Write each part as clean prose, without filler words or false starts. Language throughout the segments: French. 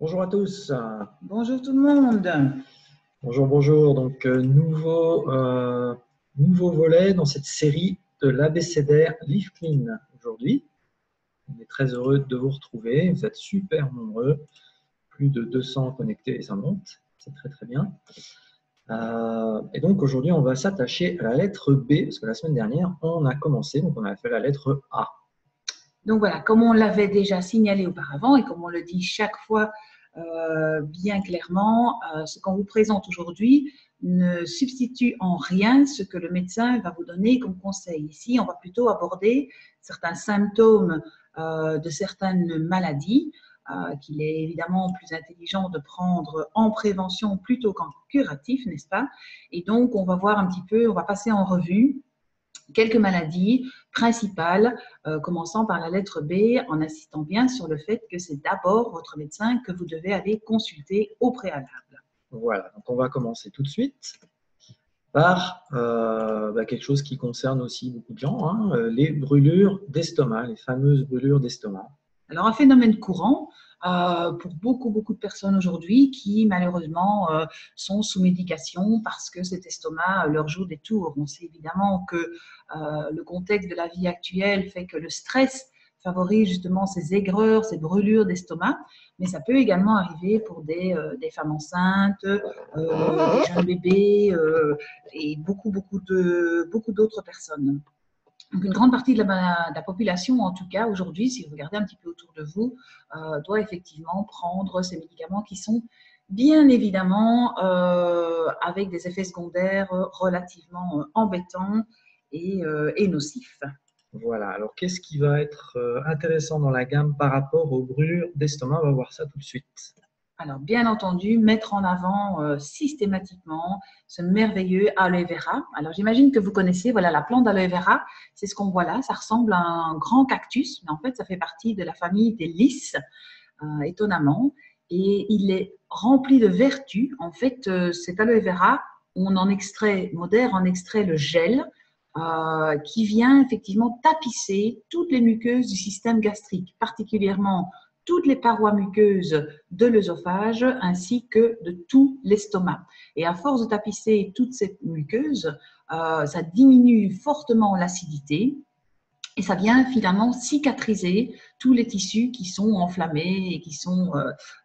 Bonjour à tous. Bonjour tout le monde. Bonjour, bonjour. Donc, nouveau volet dans cette série de l'abécédaire Live Clean aujourd'hui. On est très heureux de vous retrouver. Vous êtes super nombreux. Plus de 200 connectés et ça monte. C'est très, très bien. Et donc, aujourd'hui, on va s'attacher à la lettre B parce que la semaine dernière, on a commencé. Donc, on a fait la lettre A. Donc voilà, comme on l'avait déjà signalé auparavant et comme on le dit chaque fois bien clairement, ce qu'on vous présente aujourd'hui ne substitue en rien ce que le médecin va vous donner comme conseil. Ici, on va plutôt aborder certains symptômes de certaines maladies qu'il est évidemment plus intelligent de prendre en prévention plutôt qu'en curatif, n'est-ce pas? Et donc, on va voir un petit peu, on va passer en revue quelques maladies principales, commençant par la lettre B, en insistant bien sur le fait que c'est d'abord votre médecin que vous devez aller consulter au préalable. Voilà, donc on va commencer tout de suite par quelque chose qui concerne aussi beaucoup de gens, hein, les brûlures d'estomac, les fameuses brûlures d'estomac. Alors, un phénomène courant pour beaucoup de personnes aujourd'hui qui, malheureusement, sont sous médication parce que cet estomac leur joue des tours. On sait évidemment que le contexte de la vie actuelle fait que le stress favorise justement ces aigreurs, ces brûlures d'estomac, mais ça peut également arriver pour des femmes enceintes, des jeunes bébés et beaucoup d'autres personnes. Donc, une grande partie de la population, en tout cas aujourd'hui, si vous regardez un petit peu autour de vous, doit effectivement prendre ces médicaments qui sont bien évidemment avec des effets secondaires relativement embêtants et nocifs. Voilà, alors qu'est-ce qui va être intéressant dans la gamme par rapport aux brûlures d'estomac? On va voir ça tout de suite. Alors, bien entendu, mettre en avant systématiquement ce merveilleux aloe vera. Alors, j'imagine que vous connaissez, voilà, la plante d'aloe vera, c'est ce qu'on voit là. Ça ressemble à un grand cactus, mais en fait, ça fait partie de la famille des lys, étonnamment. Et il est rempli de vertus. En fait, cet aloe vera, Moder en extrait le gel qui vient effectivement tapisser toutes les muqueuses du système gastrique, particulièrement toutes les parois muqueuses de l'œsophage ainsi que de tout l'estomac. Et à force de tapisser toute cette muqueuse, ça diminue fortement l'acidité et ça vient finalement cicatriser tous les tissus qui sont enflammés et qui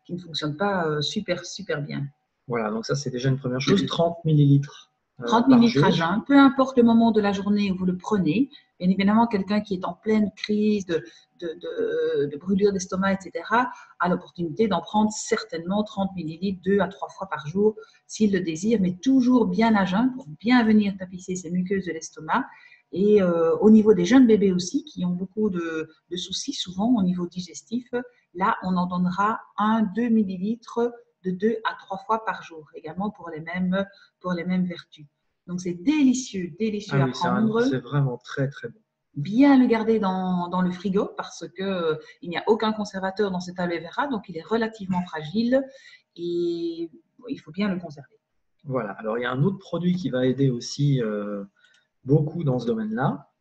ne fonctionnent pas super bien. Voilà, donc ça c'est déjà une première chose, 30 millilitres 30 par millilitres à jour. jeun, peu importe le moment de la journée où vous le prenez. Bien évidemment, quelqu'un qui est en pleine crise de brûlure d'estomac, etc., a l'opportunité d'en prendre certainement 30 millilitres 2 à 3 fois par jour s'il le désire, mais toujours bien à jeun pour bien venir tapisser ces muqueuses de l'estomac. Et au niveau des jeunes bébés aussi, qui ont beaucoup de soucis souvent au niveau digestif, là, on en donnera 1-2 millilitres de 2 à 3 fois par jour, également pour les mêmes vertus. Donc, c'est délicieux à Oui, prendre. c'est vraiment très très bon. Bien le garder dans le frigo parce qu'il n'y a aucun conservateur dans cet aloe vera, donc il est relativement fragile et il faut bien le conserver. Voilà, alors il y a un autre produit qui va aider aussi beaucoup dans ce domaine-là,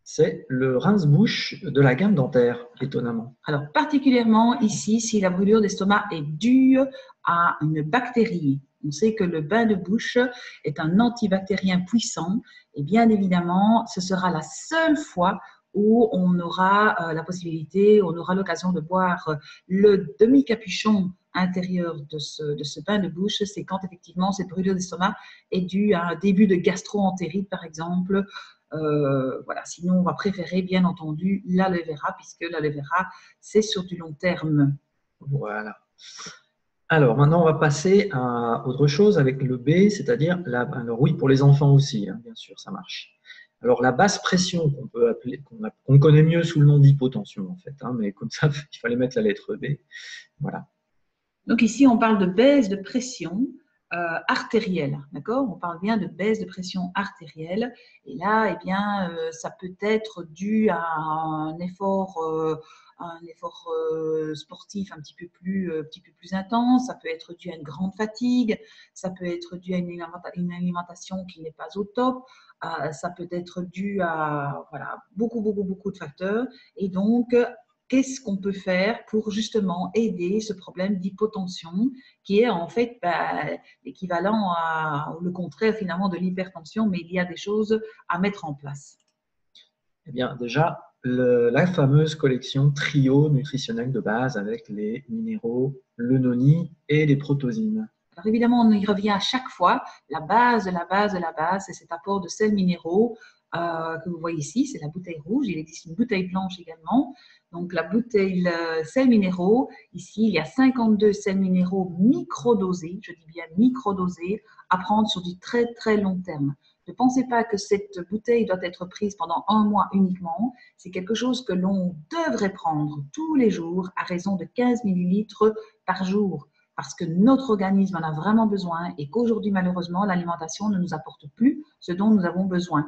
c'est le rince-bouche de la gamme dentaire, étonnamment. Alors, particulièrement ici, si la brûlure d'estomac est due à une bactérie, on sait que le bain de bouche est un antibactérien puissant et bien évidemment, ce sera la seule fois où on aura la possibilité, on aura l'occasion de boire le demi-capuchon intérieur de ce bain de bouche, c'est quand effectivement cette brûlure d'estomac est due à un début de gastro-entérite, par exemple. Voilà. Sinon, on va préférer bien entendu l'aloe vera, puisque l'aloe vera, c'est sur du long terme. Voilà. Alors maintenant, on va passer à autre chose avec le B, c'est-à-dire, alors oui, pour les enfants aussi, hein, bien sûr, ça marche. Alors la basse pression, qu'on peut appeler, qu'on connaît mieux sous le nom d'hypotension en fait, hein, mais comme ça, il fallait mettre la lettre B. Voilà. Donc ici, on parle de baisse de pression artérielle, d'accord? On parle bien de baisse de pression artérielle. Et là, eh bien, ça peut être dû à un effort sportif un petit peu plus intense. Ça peut être dû à une grande fatigue. Ça peut être dû à une alimentation qui n'est pas au top. Ça peut être dû à voilà, beaucoup de facteurs. Et donc, qu'est-ce qu'on peut faire pour justement aider ce problème d'hypotension qui est en fait l'équivalent ou le contraire finalement de l'hypertension, mais il y a des choses à mettre en place. Eh bien, déjà, la fameuse collection trio nutritionnel de base avec les minéraux, le noni et les protéines. Alors évidemment, on y revient à chaque fois. La base de la base de la base, c'est cet apport de sels minéraux que vous voyez ici. C'est la bouteille rouge. Il existe une bouteille blanche également. Donc la bouteille sels minéraux, ici, il y a 52 sels minéraux microdosés, je dis bien microdosés, à prendre sur du très très long terme. Ne pensez pas que cette bouteille doit être prise pendant 1 mois uniquement. C'est quelque chose que l'on devrait prendre tous les jours à raison de 15 millilitres par jour, parce que notre organisme en a vraiment besoin et qu'aujourd'hui, malheureusement, l'alimentation ne nous apporte plus ce dont nous avons besoin.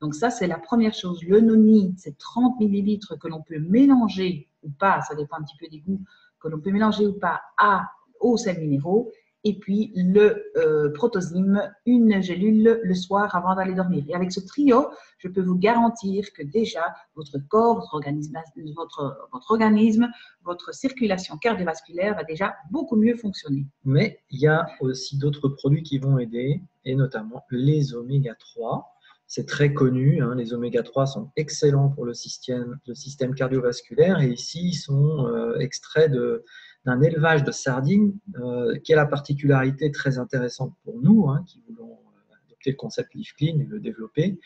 Donc ça, c'est la première chose. Le noni, c'est 30 millilitres que l'on peut mélanger ou pas, ça dépend un petit peu des goûts, que l'on peut mélanger ou pas aux sels minéraux. Et puis le protozyme, une gélule le soir avant d'aller dormir. Et avec ce trio, je peux vous garantir que déjà votre corps, votre organisme, votre circulation cardiovasculaire va déjà beaucoup mieux fonctionner. Mais il y a aussi d'autres produits qui vont aider, et notamment les oméga 3. C'est très connu, hein, les oméga 3 sont excellents pour le système cardiovasculaire, et ici ils sont extraits d'un élevage de sardines qui a la particularité très intéressante pour nous, hein, qui voulons adopter le concept Live Clean et le développer,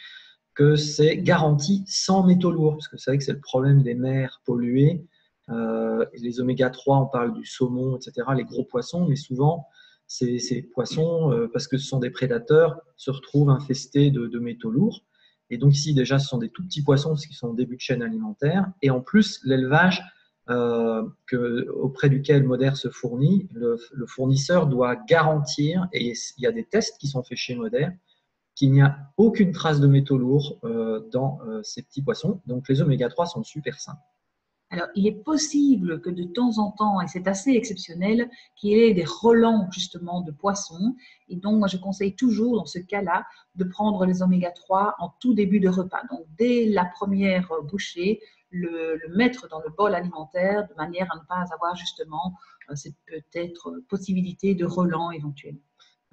que c'est garanti sans métaux lourds, parce que vous savez que c'est le problème des mers polluées. Les oméga 3, on parle du saumon, etc., les gros poissons, mais souvent ces poissons, parce que ce sont des prédateurs, se retrouvent infestés de métaux lourds. Et donc ici, déjà, ce sont des tout petits poissons parce qu'ils sont en début de chaîne alimentaire. Et en plus, l'élevage auprès duquel Moder se fournit, le fournisseur doit garantir, et il y a des tests qui sont faits chez Moder, qu'il n'y a aucune trace de métaux lourds dans ces petits poissons. Donc les oméga 3 sont super sains. Alors, il est possible que de temps en temps, et c'est assez exceptionnel, qu'il y ait des relents justement de poissons. Et donc, moi, je conseille toujours dans ce cas-là de prendre les oméga 3 en tout début de repas. Donc, dès la première bouchée, le mettre dans le bol alimentaire de manière à ne pas avoir justement cette peut-être possibilité de relents éventuels.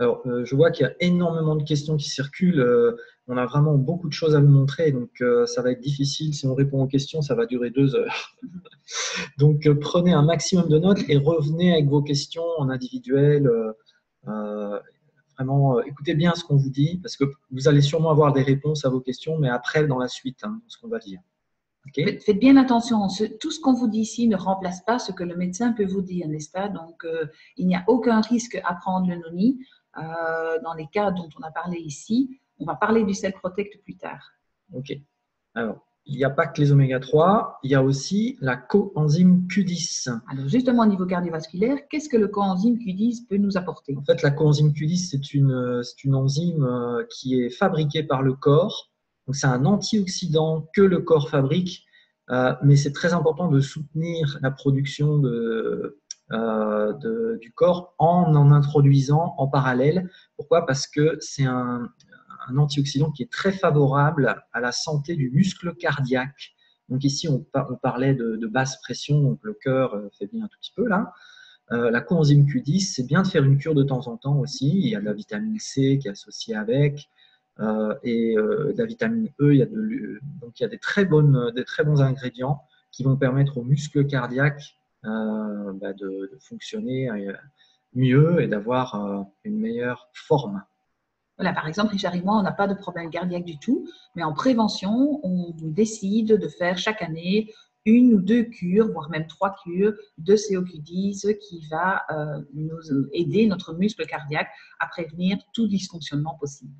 Alors, je vois qu'il y a énormément de questions qui circulent. On a vraiment beaucoup de choses à vous montrer, donc ça va être difficile. Si on répond aux questions, ça va durer 2 heures. Donc, prenez un maximum de notes et revenez avec vos questions en individuel. Vraiment, écoutez bien ce qu'on vous dit, parce que vous allez sûrement avoir des réponses à vos questions, mais après, dans la suite, hein, ce qu'on va dire. Okay. Faites bien attention, tout ce qu'on vous dit ici ne remplace pas ce que le médecin peut vous dire, n'est-ce pas? Donc, il n'y a aucun risque à prendre le noni. Dans les cas dont on a parlé ici, on va parler du Cell Protect plus tard. Ok. Alors, il n'y a pas que les oméga 3, il y a aussi la coenzyme Q10. Alors, justement, au niveau cardiovasculaire, qu'est-ce que le coenzyme Q10 peut nous apporter? En fait, la coenzyme Q10, c'est une enzyme qui est fabriquée par le corps. Donc, c'est un antioxydant que le corps fabrique, mais c'est très important de soutenir la production du corps en introduisant en parallèle. Pourquoi? Parce que c'est un antioxydant qui est très favorable à la santé du muscle cardiaque. Donc ici, on parlait de basse pression, donc le cœur fait bien un tout petit peu là. La coenzyme Q10, c'est bien de faire une cure de temps en temps aussi. Il y a de la vitamine C qui est associée avec, et de la vitamine E. Donc il y a des très bons ingrédients qui vont permettre aux muscles cardiaques de fonctionner mieux et d'avoir une meilleure forme. Voilà, par exemple, Richard et moi, on n'a pas de problème cardiaque du tout, mais en prévention, on décide de faire chaque année 1 ou 2 cures, voire même 3 cures de CoQ10 qui va nous aider notre muscle cardiaque à prévenir tout dysfonctionnement possible.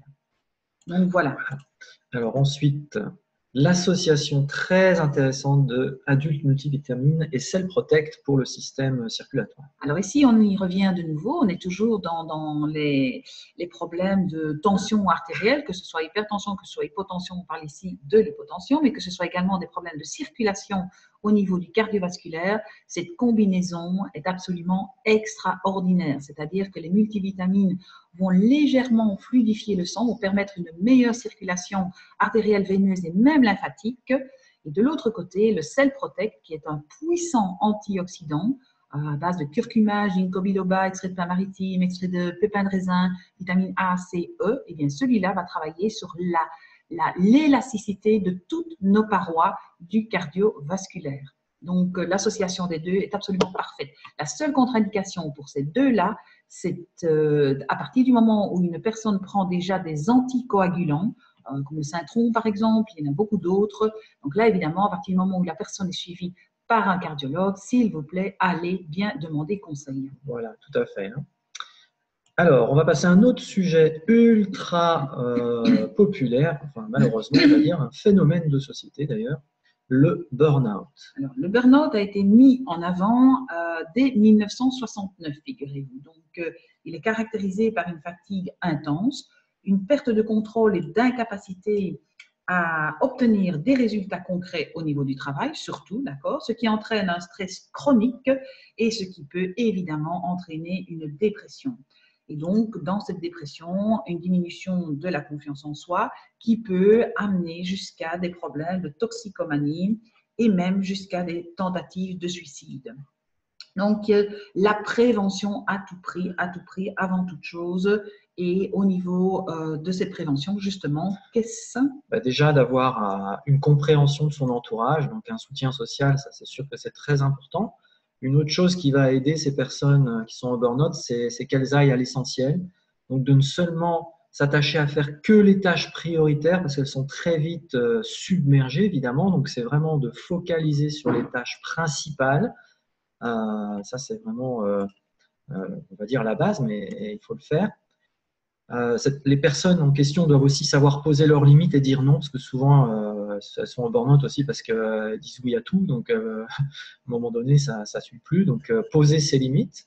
Donc voilà. Alors ensuite, l'association très intéressante de Adult Multivitamines et Cell Protect pour le système circulatoire. Alors ici, on y revient de nouveau. On est toujours dans les problèmes de tension artérielle, que ce soit hypertension, que ce soit hypotension. On parle ici de l'hypotension, mais que ce soit également des problèmes de circulation au niveau du cardiovasculaire. Cette combinaison est absolument extraordinaire. C'est-à-dire que les multivitamines vont légèrement fluidifier le sang, vont permettre une meilleure circulation artérielle, veineuse et même lymphatique. Et de l'autre côté, le Cell Protect, qui est un puissant antioxydant à base de curcuma, ginkgo biloba, extrait de pin maritime, extrait de pépins de raisin, vitamine A, C, E, et bien celui-là va travailler sur l'élasticité de toutes nos parois du cardiovasculaire. Donc, l'association des deux est absolument parfaite. La seule contre-indication pour ces deux-là, c'est à partir du moment où une personne prend déjà des anticoagulants, comme le Syntron par exemple, il y en a beaucoup d'autres. Donc là, évidemment, à partir du moment où la personne est suivie par un cardiologue, s'il vous plaît, allez bien demander conseil. Voilà, tout à fait. Alors, on va passer à un autre sujet ultra populaire, enfin malheureusement, on va dire, un phénomène de société d'ailleurs, le burn-out. Alors, le burn-out a été mis en avant dès 1969, figurez-vous. Donc, il est caractérisé par une fatigue intense, une perte de contrôle et d'incapacité à obtenir des résultats concrets au niveau du travail, surtout, d'accord, ce qui entraîne un stress chronique et ce qui peut évidemment entraîner une dépression. Et donc, dans cette dépression, une diminution de la confiance en soi qui peut amener jusqu'à des problèmes de toxicomanie et même jusqu'à des tentatives de suicide. Donc, la prévention à tout prix, avant toute chose. Et au niveau de cette prévention, justement, qu'est-ce? Déjà, d'avoir une compréhension de son entourage, donc un soutien social, ça c'est sûr que c'est très important. Une autre chose qui va aider ces personnes qui sont en burn-out, c'est qu'elles aillent à l'essentiel. Donc, de ne seulement s'attacher à faire que les tâches prioritaires, parce qu'elles sont très vite submergées, évidemment. Donc, c'est vraiment de focaliser sur les tâches principales. Ça, c'est vraiment, on va dire, la base, mais il faut le faire. Les personnes en question doivent aussi savoir poser leurs limites et dire non, parce que souvent, elles sont en burn-out aussi parce qu'elles disent oui à tout. Donc, à un moment donné, ça ne suit plus. Donc, poser ses limites.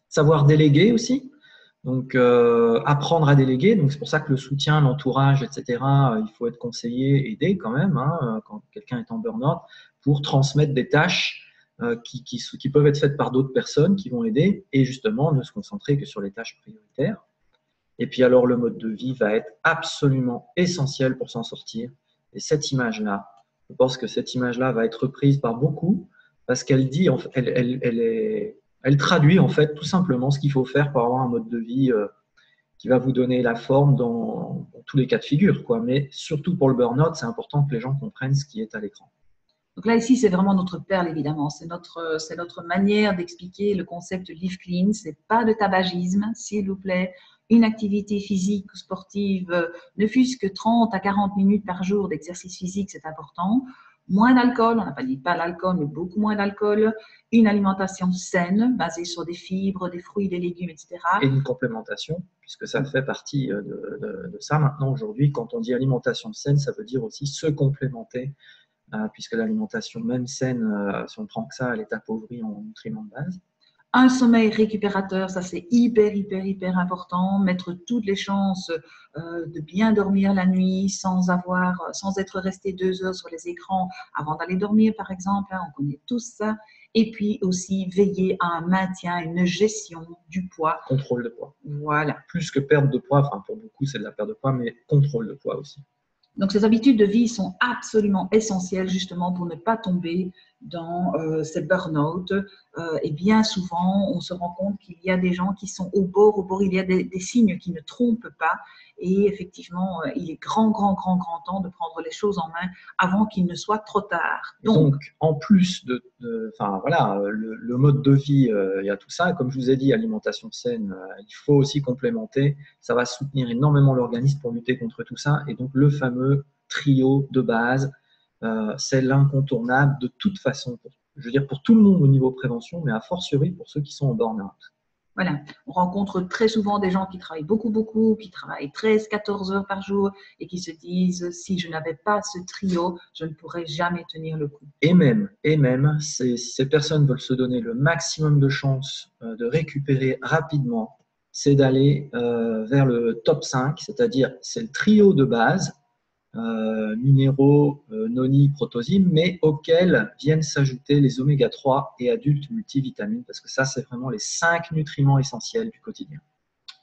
Savoir déléguer aussi. Donc, apprendre à déléguer. Donc, c'est pour ça que le soutien, l'entourage, etc., il faut être conseillé, aidé quand même, quand quelqu'un est en burn-out, pour transmettre des tâches qui peuvent être faites par d'autres personnes qui vont aider et justement ne se concentrer que sur les tâches prioritaires. Et puis alors, le mode de vie va être absolument essentiel pour s'en sortir. Et cette image-là, je pense que cette image-là va être prise par beaucoup parce qu'elle dit, elle traduit en fait tout simplement ce qu'il faut faire pour avoir un mode de vie qui va vous donner la forme dans tous les cas de figure, quoi. Mais surtout pour le burn-out, c'est important que les gens comprennent ce qui est à l'écran. Donc là, ici, c'est vraiment notre perle, évidemment. C'est notre manière d'expliquer le concept Live Clean. Ce n'est pas de tabagisme, s'il vous plaît. Une activité physique ou sportive, ne fût-ce que 30 à 40 minutes par jour d'exercice physique, c'est important. Moins d'alcool, on n'a pas dit pas l'alcool, mais beaucoup moins d'alcool. Une alimentation saine, basée sur des fibres, des fruits, des légumes, etc. Et une complémentation, puisque ça fait partie de ça. Maintenant, aujourd'hui, quand on dit alimentation saine, ça veut dire aussi se complémenter, puisque l'alimentation même saine, si on prend que ça, elle est appauvrie en nutriments de base. Un sommeil récupérateur, ça c'est hyper important. Mettre toutes les chances de bien dormir la nuit sans être resté 2 heures sur les écrans avant d'aller dormir, par exemple. On connaît tous ça. Et puis aussi veiller à un maintien, une gestion du poids. Contrôle de poids. Voilà. Plus que perte de poids, enfin pour beaucoup c'est de la perte de poids, mais contrôle de poids aussi. Donc, ces habitudes de vie sont absolument essentielles justement pour ne pas tomber dans ces burn-out. Et bien souvent, on se rend compte qu'il y a des gens qui sont au bord, il y a des signes qui ne trompent pas. Et effectivement, il est grand temps de prendre les choses en main avant qu'il ne soit trop tard. Donc en plus le mode de vie, il y a tout ça. Comme je vous ai dit, alimentation saine, il faut aussi complémenter. Ça va soutenir énormément l'organisme pour lutter contre tout ça. Et donc, le fameux trio de base, c'est l'incontournable de toute façon. Je veux dire, pour tout le monde au niveau prévention, mais a fortiori pour ceux qui sont en burn-out. Voilà, on rencontre très souvent des gens qui travaillent beaucoup, qui travaillent 13-14 heures par jour et qui se disent « si je n'avais pas ce trio, je ne pourrais jamais tenir le coup ». Et même, ces personnes veulent se donner le maximum de chances de récupérer rapidement, c'est d'aller vers le top 5, c'est-à-dire c'est le trio de base, minéraux, noni, protosyme, mais auxquels viennent s'ajouter les oméga 3 et adultes multivitamines, parce que ça, c'est vraiment les 5 nutriments essentiels du quotidien.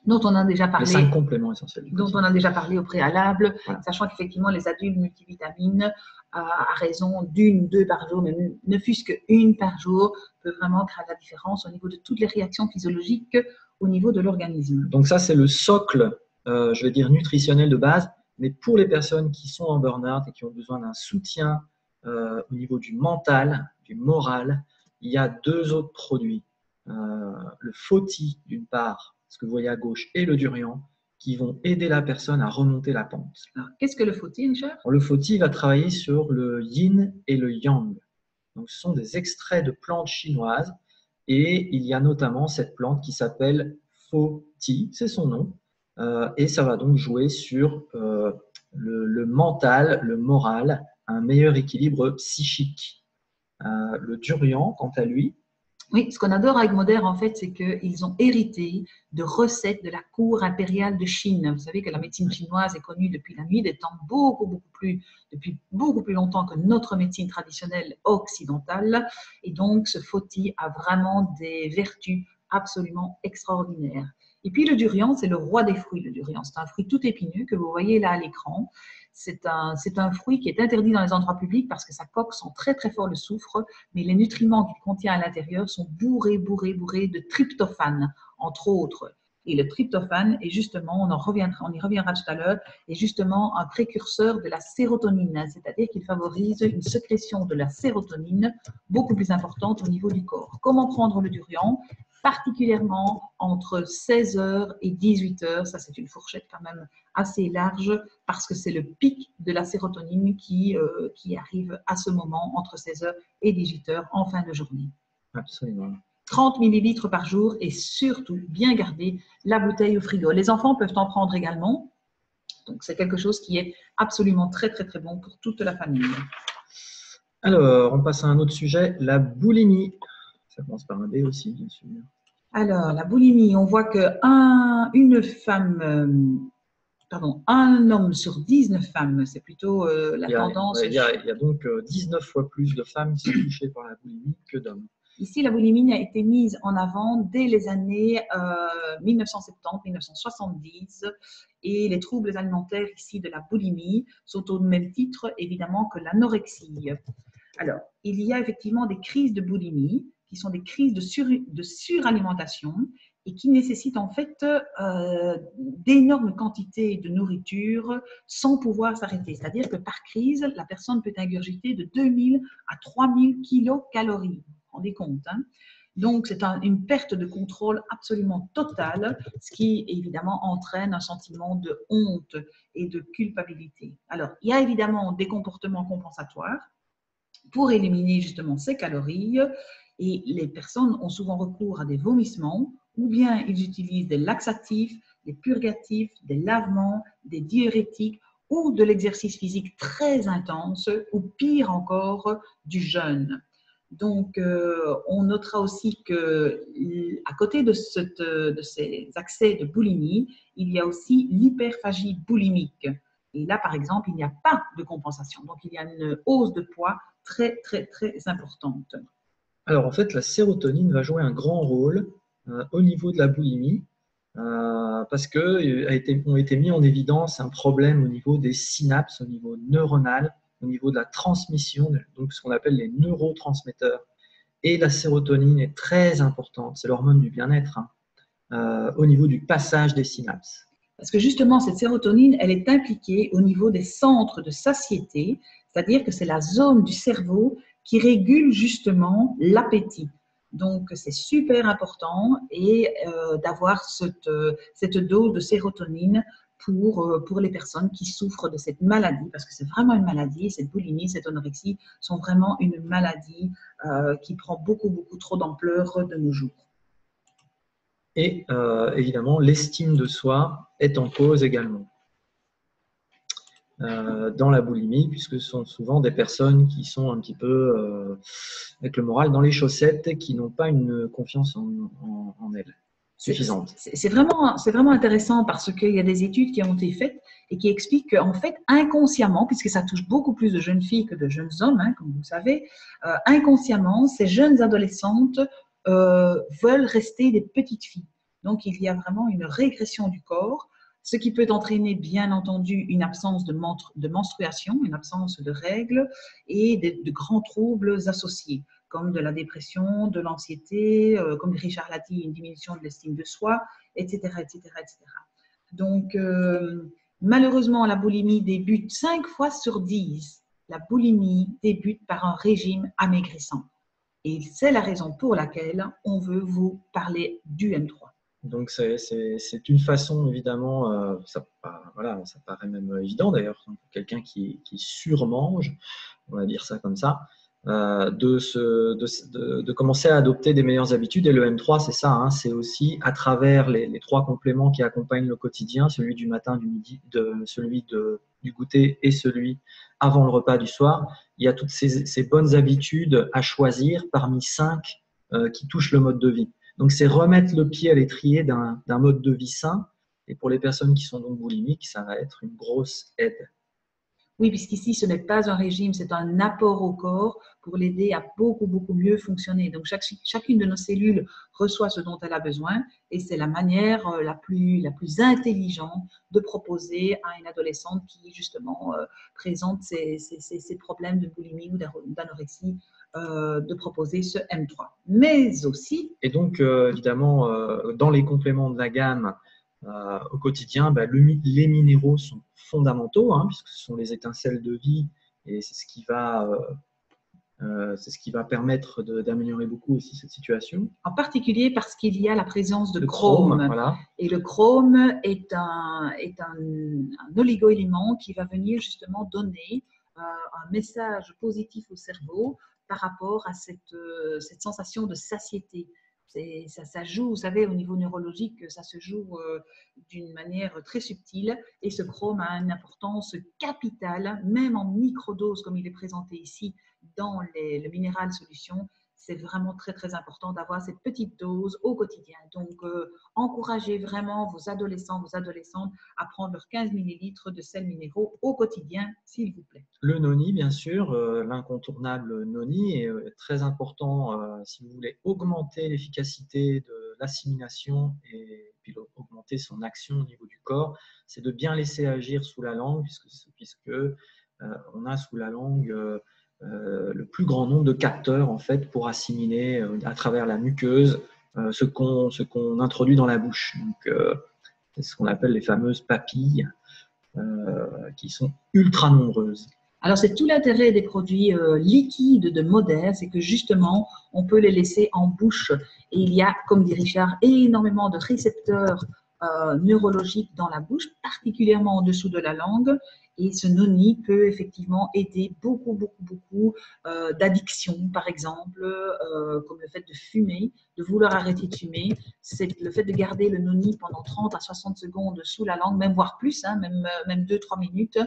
dont on a déjà Les parlé. 5 compléments essentiels du Dont quotidien. on a déjà parlé au préalable, Voilà. sachant qu'effectivement, les adultes multivitamines, à raison d'une ou deux par jour, même ne fût-ce qu'une par jour, peut vraiment créer la différence au niveau de toutes les réactions physiologiques au niveau de l'organisme. Donc ça, c'est le socle, je vais dire, nutritionnel de base. Mais pour les personnes qui sont en burn-out et qui ont besoin d'un soutien au niveau du mental, du moral, il y a 2 autres produits. Le Foti, d'une part, ce que vous voyez à gauche, et le Durian, qui vont aider la personne à remonter la pente. Alors, qu'est-ce que le Foti, Richard? Alors, le Foti va travailler sur le yin et le yang. Donc, ce sont des extraits de plantes chinoises et il y a notamment cette plante qui s'appelle Foti, c'est son nom, et ça va donc jouer sur le mental, le moral, un meilleur équilibre psychique. Le Durian, quant à lui, Oui, ce qu'on adore avec Modère, en fait, c'est qu'ils ont hérité de recettes de la cour impériale de Chine. Vous savez que la médecine chinoise est connue depuis la nuit des temps depuis beaucoup plus longtemps que notre médecine traditionnelle occidentale. Et donc, ce Foti a vraiment des vertus absolument extraordinaires. Et puis, le durian, c'est le roi des fruits, le durian. C'est un fruit tout épineux que vous voyez là à l'écran. C'est un fruit qui est interdit dans les endroits publics parce que sa coque sent très, très fort le soufre, mais les nutriments qu'il contient à l'intérieur sont bourrés de tryptophane, entre autres. Et le tryptophane est justement, on y reviendra tout à l'heure, est justement un précurseur de la sérotonine, c'est-à-dire qu'il favorise une sécrétion de la sérotonine beaucoup plus importante au niveau du corps. Comment prendre le durian? Particulièrement entre 16h et 18h, ça c'est une fourchette quand même assez large parce que c'est le pic de la sérotonine qui arrive à ce moment entre 16h et 18h en fin de journée. Absolument. 30 millilitres par jour et surtout bien garder la bouteille au frigo. Les enfants peuvent en prendre également, donc c'est quelque chose qui est absolument très très très bon pour toute la famille. Alors, on passe à un autre sujet, la boulimie. Ça commence par un B aussi, bien sûr. Alors, la boulimie, on voit qu'un homme sur 19 femmes, c'est plutôt la tendance. Il y a donc 19 fois plus de femmes qui sont touchées par la boulimie que d'hommes. Ici, la boulimie a été mise en avant dès les années 1970-1970 et les troubles alimentaires ici de la boulimie sont au même titre évidemment que l'anorexie. Alors, il y a effectivement des crises de boulimie qui sont des crises de suralimentation et qui nécessitent en fait d'énormes quantités de nourriture sans pouvoir s'arrêter. C'est-à-dire que par crise, la personne peut ingurgiter de 2000 à 3000 kilocalories. Vous vous rendez compte, hein? Donc, c'est une perte de contrôle absolument totale, ce qui évidemment entraîne un sentiment de honte et de culpabilité. Alors, il y a évidemment des comportements compensatoires pour éliminer justement ces calories et les personnes ont souvent recours à des vomissements ou bien ils utilisent des laxatifs, des purgatifs, des lavements, des diurétiques ou de l'exercice physique très intense ou pire encore du jeûne. Donc, on notera aussi qu'à côté de ces accès de boulimie, il y a aussi l'hyperphagie boulimique. Et là, par exemple, il n'y a pas de compensation. Donc, il y a une hausse de poids très, très, très importante. Alors, en fait, la sérotonine va jouer un grand rôle au niveau de la boulimie parce qu'ont été mis en évidence un problème au niveau des synapses, au niveau neuronal, au niveau de la transmission, donc ce qu'on appelle les neurotransmetteurs. Et la sérotonine est très importante, c'est l'hormone du bien-être, au niveau du passage des synapses. Parce que justement, cette sérotonine, elle est impliquée au niveau des centres de satiété, c'est-à-dire que c'est la zone du cerveau qui régule justement l'appétit. Donc, c'est super important et d'avoir cette dose de sérotonine pour les personnes qui souffrent de cette maladie, parce que c'est vraiment une maladie, cette boulimie, cette anorexie sont vraiment une maladie qui prend beaucoup, beaucoup trop d'ampleur de nos jours. Et évidemment, l'estime de soi est en cause également dans la boulimie, puisque ce sont souvent des personnes qui sont un petit peu avec le moral dans les chaussettes et qui n'ont pas une confiance en elles suffisante. C'est vraiment intéressant parce qu'il y a des études qui ont été faites et qui expliquent qu'en fait, inconsciemment, puisque ça touche beaucoup plus de jeunes filles que de jeunes hommes, hein, comme vous le savez, inconsciemment, ces jeunes adolescentes veulent rester des petites filles. Donc, il y a vraiment une régression du corps, ce qui peut entraîner, bien entendu, une absence de menstruation, une absence de règles et de grands troubles associés, comme de la dépression, de l'anxiété, comme Richard l'a dit, une diminution de l'estime de soi, etc., etc., etc. Donc, malheureusement, la boulimie débute 5 fois sur 10. La boulimie débute par un régime amaigrissant. Et c'est la raison pour laquelle on veut vous parler du M3. Donc, c'est une façon, évidemment, voilà, ça paraît même évident d'ailleurs, pour quelqu'un qui surmange, on va dire ça comme ça, de commencer à adopter des meilleures habitudes. Et le M3, c'est ça, hein, c'est aussi à travers les 3 compléments qui accompagnent le quotidien, celui du matin, du midi, celui du goûter et celui avant le repas du soir. Il y a toutes ces bonnes habitudes à choisir parmi 5 qui touchent le mode de vie. Donc, c'est remettre le pied à l'étrier d'un mode de vie sain. Et pour les personnes qui sont donc boulimiques, ça va être une grosse aide. Oui, puisqu'ici, ce n'est pas un régime, c'est un apport au corps pour l'aider à beaucoup, beaucoup mieux fonctionner. Donc, chacune de nos cellules reçoit ce dont elle a besoin et c'est la manière la plus intelligente de proposer à une adolescente qui, justement, présente ces problèmes de boulimie ou d'anorexie, de proposer ce M3. Mais aussi… Et donc, évidemment, dans les compléments de la gamme, au quotidien, les minéraux sont fondamentaux, hein, puisque ce sont les étincelles de vie et c'est ce qui va permettre d'améliorer beaucoup aussi cette situation. En particulier parce qu'il y a la présence de chrome. Voilà. Et le chrome est un oligo-élément qui va venir justement donner un message positif au cerveau par rapport à cette sensation de satiété. Ça joue, vous savez, au niveau neurologique, ça se joue d'une manière très subtile et ce chrome a une importance capitale, même en microdose comme il est présenté ici dans le minéral solution. C'est vraiment très, très important d'avoir cette petite dose au quotidien. Donc, encouragez vraiment vos adolescents, vos adolescentes à prendre leurs 15 ml de sels minéraux au quotidien, s'il vous plaît. Le noni, bien sûr, l'incontournable noni est très important si vous voulez augmenter l'efficacité de l'assimilation et puis augmenter son action au niveau du corps. C'est de bien laisser agir sous la langue puisque on a sous la langue le plus grand nombre de capteurs en fait pour assimiler à travers la muqueuse ce qu'on introduit dans la bouche. Donc, c'est ce qu'on appelle les fameuses papilles qui sont ultra nombreuses. Alors, c'est tout l'intérêt des produits liquides de Moder, c'est que justement, on peut les laisser en bouche. Et il y a, comme dit Richard, énormément de récepteurs neurologiques dans la bouche, particulièrement en dessous de la langue. Et ce noni peut effectivement aider beaucoup, beaucoup, beaucoup d'addictions, par exemple, comme le fait de fumer, de vouloir arrêter de fumer. C'est le fait de garder le noni pendant 30 à 60 secondes sous la langue, même voire plus, hein, même 2-3 minutes.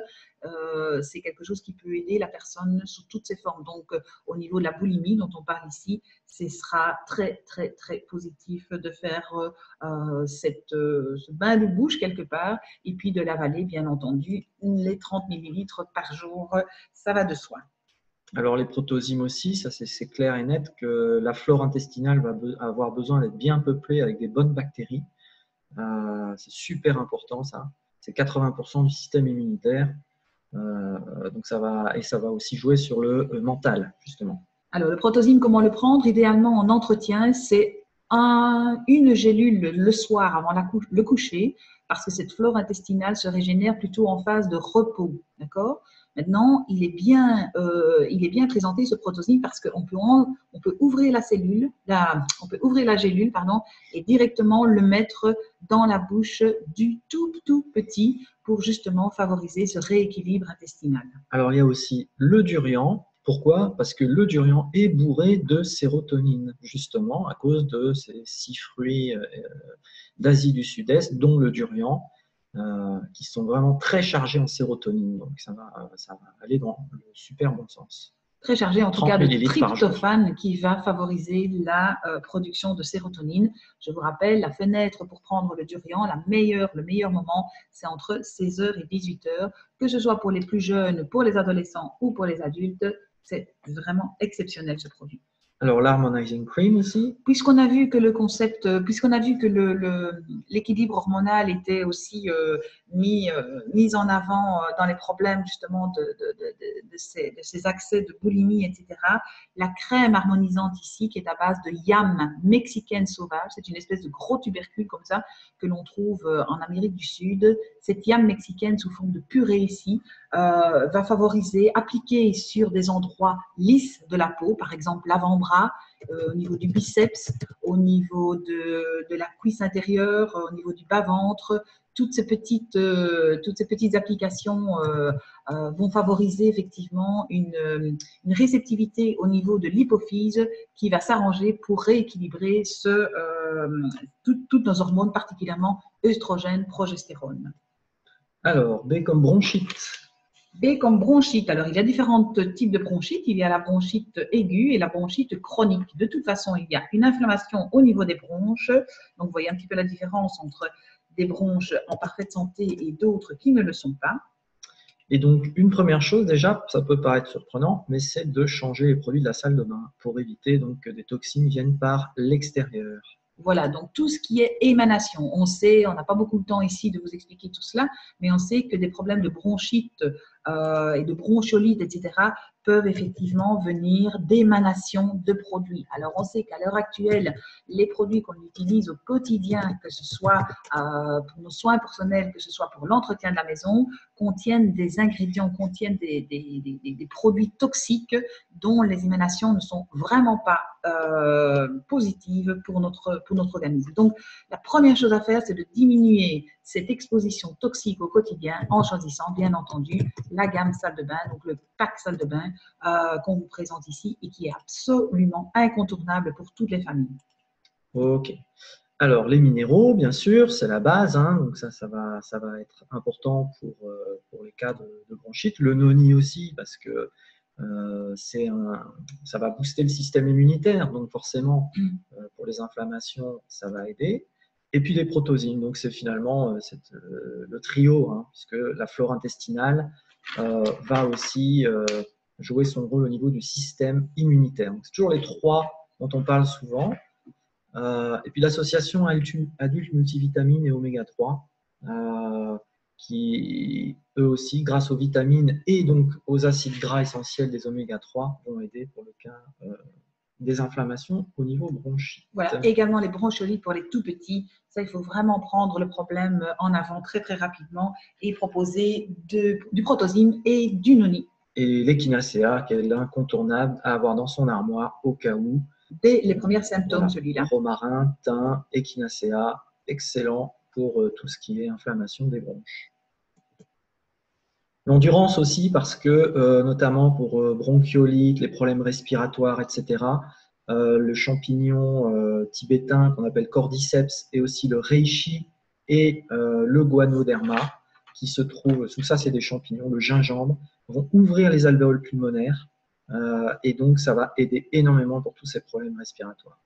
C'est quelque chose qui peut aider la personne sous toutes ses formes. Donc, au niveau de la boulimie dont on parle ici, ce sera très, très, très positif de faire ce bain de bouche quelque part et puis de l'avaler, bien entendu, les 30 millilitres par jour, ça va de soi. Alors, les protozymes aussi, ça c'est clair et net que la flore intestinale va avoir besoin d'être bien peuplée avec des bonnes bactéries. C'est super important ça. C'est 80% du système immunitaire. Donc ça va aussi jouer sur le mental, justement. Alors, le protozyme, comment le prendre? Idéalement, en entretien, c'est une gélule le soir avant le coucher, parce que cette flore intestinale se régénère plutôt en phase de repos. D'accord? Maintenant, il est bien présenté ce protozyme parce qu'on peut ouvrir la gélule, et directement le mettre dans la bouche du tout petit pour justement favoriser ce rééquilibre intestinal. Alors, il y a aussi le durian. Pourquoi? Parce que le durian est bourré de sérotonine, justement, à cause de ces 6 fruits d'Asie du Sud-Est, dont le durian, qui sont vraiment très chargés en sérotonine. Donc, ça va aller dans le super bon sens. Très chargé en tout cas de tryptophane qui va favoriser la production de sérotonine. Je vous rappelle, la fenêtre pour prendre le durian, le meilleur moment, c'est entre 16h et 18h, que ce soit pour les plus jeunes, pour les adolescents ou pour les adultes. C'est vraiment exceptionnel ce produit. Alors, l'harmonizing cream aussi. Puisqu'on a vu que le concept, puisqu'on a vu que l'équilibre hormonal était aussi mis en avant dans les problèmes justement de ces accès de boulimie, etc., la crème harmonisante ici, qui est à base de yam mexicaine sauvage, c'est une espèce de gros tubercule comme ça que l'on trouve en Amérique du Sud. Cette yam mexicaine sous forme de purée ici va favoriser, appliquer sur des endroits lisses de la peau, par exemple l'avant-bras, au niveau du biceps, au niveau de la cuisse intérieure, au niveau du bas-ventre. Toutes ces petites applications vont favoriser effectivement une réceptivité au niveau de l'hypophyse qui va s'arranger pour rééquilibrer toutes nos hormones, particulièrement œstrogène, progestérone. Alors, B comme bronchite. B comme bronchite. Alors, il y a différents types de bronchite. Il y a la bronchite aiguë et la bronchite chronique. De toute façon, il y a une inflammation au niveau des bronches. Donc, vous voyez un petit peu la différence entre des bronches en parfaite santé et d'autres qui ne le sont pas. Et donc, une première chose, déjà, ça peut paraître surprenant, mais c'est de changer les produits de la salle de bain pour éviter donc, que des toxines viennent par l'extérieur. Voilà, donc tout ce qui est émanation, on sait, on n'a pas beaucoup de temps ici de vous expliquer tout cela, mais on sait que des problèmes de bronchite et de bronchiolite, etc., peuvent effectivement venir d'émanation de produits. Alors, on sait qu'à l'heure actuelle, les produits qu'on utilise au quotidien, que ce soit pour nos soins personnels, que ce soit pour l'entretien de la maison, contiennent des ingrédients, contiennent des produits toxiques dont les émanations ne sont vraiment pas positives pour notre organisme. Donc, la première chose à faire, c'est de diminuer cette exposition toxique au quotidien en choisissant, bien entendu, la gamme salle de bain, donc le pack salle de bain qu'on vous présente ici et qui est absolument incontournable pour toutes les familles. Ok. Alors, les minéraux, bien sûr, c'est la base, hein, donc ça va être important pour les cas de bronchite. Le noni aussi, parce que ça va booster le système immunitaire, donc forcément, pour les inflammations, ça va aider. Et puis les protosines, donc c'est finalement le trio, hein, puisque la flore intestinale va aussi jouer son rôle au niveau du système immunitaire. C'est toujours les trois dont on parle souvent. Et puis l'association adulte multivitamines et oméga 3, qui eux aussi, grâce aux vitamines et donc aux acides gras essentiels des oméga 3, vont aider pour le cas des inflammations au niveau bronchique. Voilà, également les bronchiolites pour les tout petits. Ça, il faut vraiment prendre le problème en avant très très rapidement et proposer du protosine et du noni. Et l'échinacea, qui est l'incontournable à avoir dans son armoire au cas où. Dès les premiers symptômes, Voilà, celui-là. romarin, thym, echinacea, excellent pour tout ce qui est inflammation des bronches. L'endurance aussi, parce que notamment pour bronchiolite, les problèmes respiratoires, etc., le champignon tibétain qu'on appelle cordyceps et aussi le reishi et le guanoderma qui se trouvent, tout ça c'est des champignons, le gingembre, vont ouvrir les alvéoles pulmonaires et donc ça va aider énormément pour tous ces problèmes respiratoires.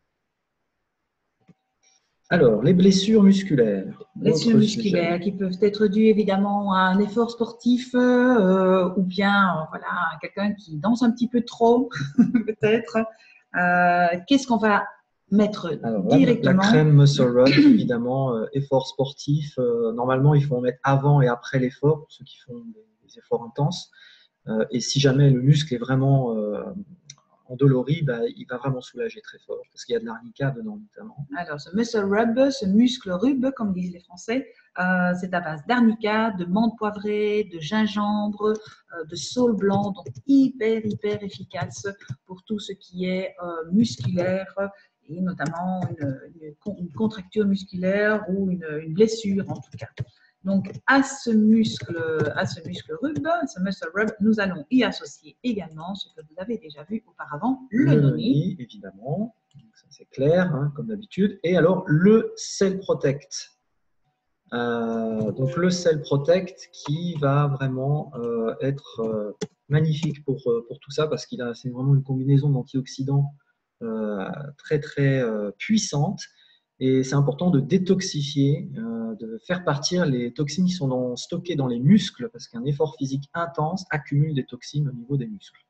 Alors, les blessures musculaires. Blessures musculaires qui peuvent être dues évidemment à un effort sportif ou bien voilà, à quelqu'un qui danse un petit peu trop, peut-être. Qu'est-ce qu'on va mettre directement? La crème Muscle Rub, évidemment, effort sportif. Normalement, il faut en mettre avant et après l'effort, pour ceux qui font des efforts intenses. Et si jamais le muscle est vraiment endolori, il va vraiment soulager très fort, parce qu'il y a de l'arnica dedans notamment. Alors, ce muscle rub, ce muscle rub, comme disent les Français, c'est à base d'arnica, de menthe poivrée, de gingembre, de saule blanc, donc hyper efficace pour tout ce qui est musculaire et notamment une contracture musculaire ou une blessure en tout cas. Donc, à ce muscle rub, ce muscle rub, nous allons y associer également ce que vous avez déjà vu auparavant, le noni. Évidemment, c'est clair, hein, comme d'habitude. Et alors, le Cell Protect. Donc, le Cell Protect qui va vraiment être magnifique pour tout ça, parce qu'il c'est vraiment une combinaison d'antioxydants très puissante. Et c'est important de détoxifier, de faire partir les toxines qui sont stockées dans les muscles, parce qu'un effort physique intense accumule des toxines au niveau des muscles.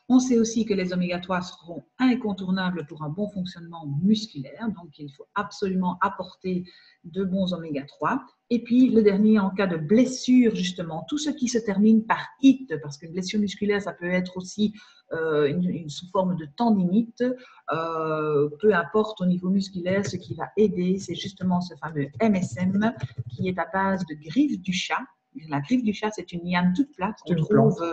On sait aussi que les oméga-3 seront incontournables pour un bon fonctionnement musculaire, donc il faut absolument apporter de bons oméga-3. Et puis le dernier, en cas de blessure, justement, tout ce qui se termine par IT, parce qu'une blessure musculaire, ça peut être aussi sous forme de tendinite, peu importe au niveau musculaire, ce qui va aider, c'est justement ce fameux MSM qui est à base de griffe du chat. La griffe du chat, c'est une liane toute plate qu'on trouve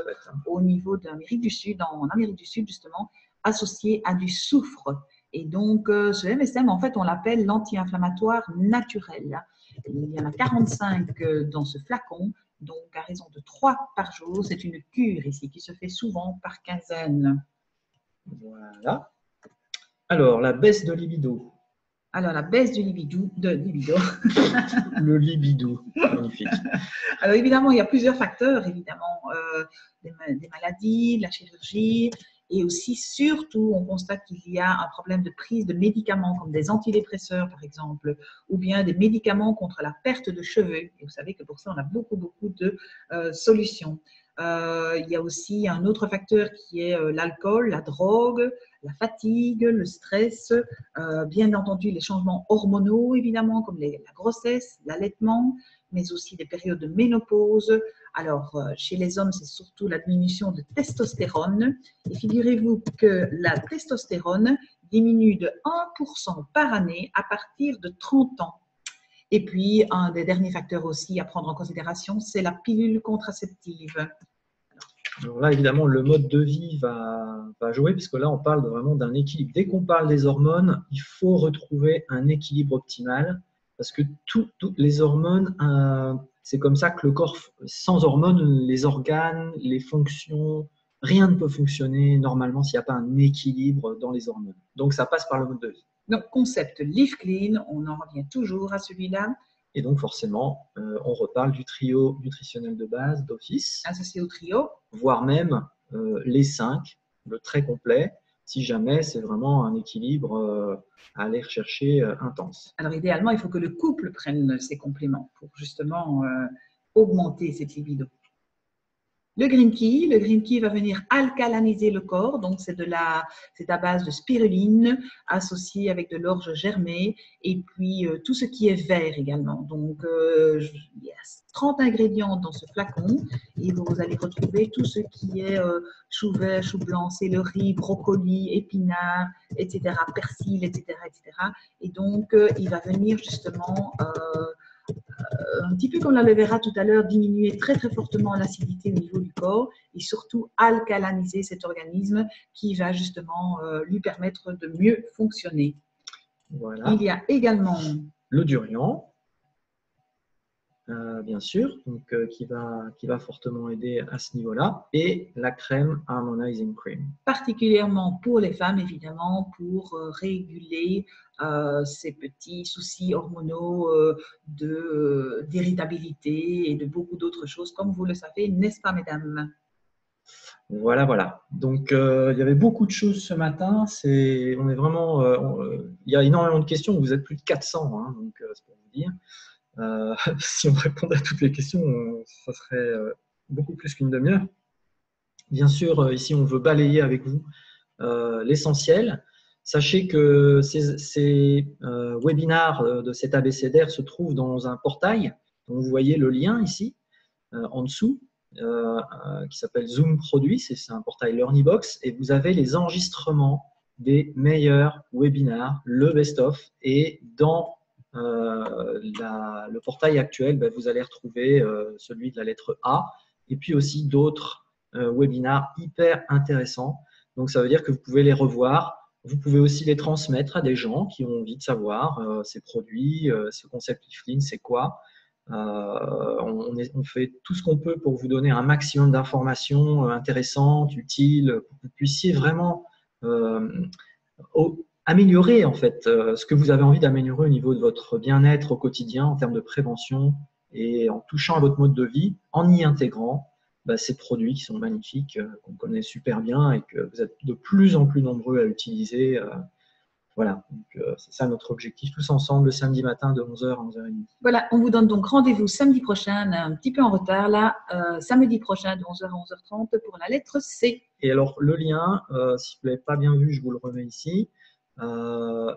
au niveau d'Amérique du Sud, en Amérique du Sud justement, associée à du soufre. Et donc, ce MSM, en fait, on l'appelle l'anti-inflammatoire naturel. Il y en a 45 dans ce flacon, donc à raison de 3 par jour. C'est une cure ici qui se fait souvent par quinzaine. Voilà. Alors, la baisse de libido. Alors, la baisse du libido. Le libido, magnifique. Alors, évidemment, il y a plusieurs facteurs, évidemment, des maladies, de la chirurgie, et aussi, surtout, on constate qu'il y a un problème de prise de médicaments, comme des antidépresseurs, par exemple, ou bien des médicaments contre la perte de cheveux. Et vous savez que pour ça, on a beaucoup de solutions. Il y a aussi un autre facteur qui est l'alcool, la drogue, la fatigue, le stress, bien entendu les changements hormonaux, évidemment, comme la grossesse, l'allaitement, mais aussi des périodes de ménopause. Alors, chez les hommes, c'est surtout la diminution de testostérone. Et figurez-vous que la testostérone diminue de 1% par année à partir de 30 ans. Et puis, un des derniers facteurs aussi à prendre en considération, c'est la pilule contraceptive. Alors là, évidemment, le mode de vie va jouer, puisque là, on parle vraiment d'un équilibre. Dès qu'on parle des hormones, il faut retrouver un équilibre optimal, parce que toutes les hormones, c'est comme ça que le corps, sans hormones, les organes, les fonctions, rien ne peut fonctionner normalement s'il n'y a pas un équilibre dans les hormones. Donc, ça passe par le mode de vie. Donc, concept Live Clean, on en revient toujours à celui-là. Et donc, forcément, on reparle du trio nutritionnel de base d'office. Associé au trio. Voire même les 5, le très complet, si jamais c'est vraiment un équilibre à aller rechercher intense. Alors, idéalement, il faut que le couple prenne ces compléments pour justement augmenter cette libido. Le green key va venir alcalaniser le corps, donc c'est à base de spiruline associée avec de l'orge germée et puis tout ce qui est vert également. Donc il y a 30 ingrédients dans ce flacon et vous allez retrouver tout ce qui est chou vert, chou blanc, céleri, brocoli, épinards, etc., persil, etc., etc. Et donc il va venir justement un petit peu comme l'aloe vera tout à l'heure, diminuer très très fortement l'acidité au niveau du corps et surtout alcalaniser cet organisme qui va justement lui permettre de mieux fonctionner. Voilà. Il y a également le durian, bien sûr, donc, qui va fortement aider à ce niveau-là, et la crème Harmonizing Cream. Particulièrement pour les femmes, évidemment, pour réguler ces petits soucis hormonaux d'irritabilité et de beaucoup d'autres choses, comme vous le savez, n'est-ce pas, mesdames? Voilà, voilà. Donc, il y avait beaucoup de choses ce matin. On est vraiment, il y a énormément de questions. Vous êtes plus de 400, hein, donc c'est pour vous dire. Si on répondait à toutes les questions, ça serait beaucoup plus qu'une demi-heure. Bien sûr, ici, on veut balayer avec vous l'essentiel. Sachez que ces webinars de cet abécédaire se trouvent dans un portail dont vous voyez le lien ici, en dessous, qui s'appelle Zoom Produits. C'est un portail LearnyBox et vous avez les enregistrements des meilleurs webinars, le best-of, et dans le portail actuel, vous allez retrouver celui de la lettre A et puis aussi d'autres webinars hyper intéressants. Donc, ça veut dire que vous pouvez les revoir. Vous pouvez aussi les transmettre à des gens qui ont envie de savoir ces produits, ce concept Live Clean, c'est quoi. On fait tout ce qu'on peut pour vous donner un maximum d'informations intéressantes, utiles, pour que vous puissiez vraiment améliorer en fait ce que vous avez envie d'améliorer au niveau de votre bien-être au quotidien en termes de prévention et en touchant à votre mode de vie, en y intégrant ces produits qui sont magnifiques, qu'on connaît super bien et que vous êtes de plus en plus nombreux à utiliser Voilà, c'est ça notre objectif, tous ensemble, le samedi matin de 11h à 11h30. Voilà, on vous donne donc rendez-vous samedi prochain, un petit peu en retard là, samedi prochain de 11h à 11h30 pour la lettre C. Et alors, le lien, si vous ne l'avez pas bien vu, je vous le remets ici.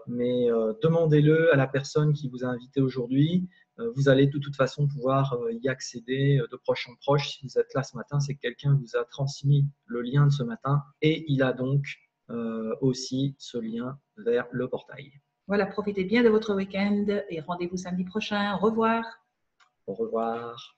Mais demandez-le à la personne qui vous a invité aujourd'hui. Vous allez de toute façon pouvoir y accéder de proche en proche. Si vous êtes là ce matin, c'est que quelqu'un vous a transmis le lien de ce matin et il a donc aussi ce lien vers le portail. Voilà, profitez bien de votre week-end et rendez-vous samedi prochain. Au revoir. Au revoir.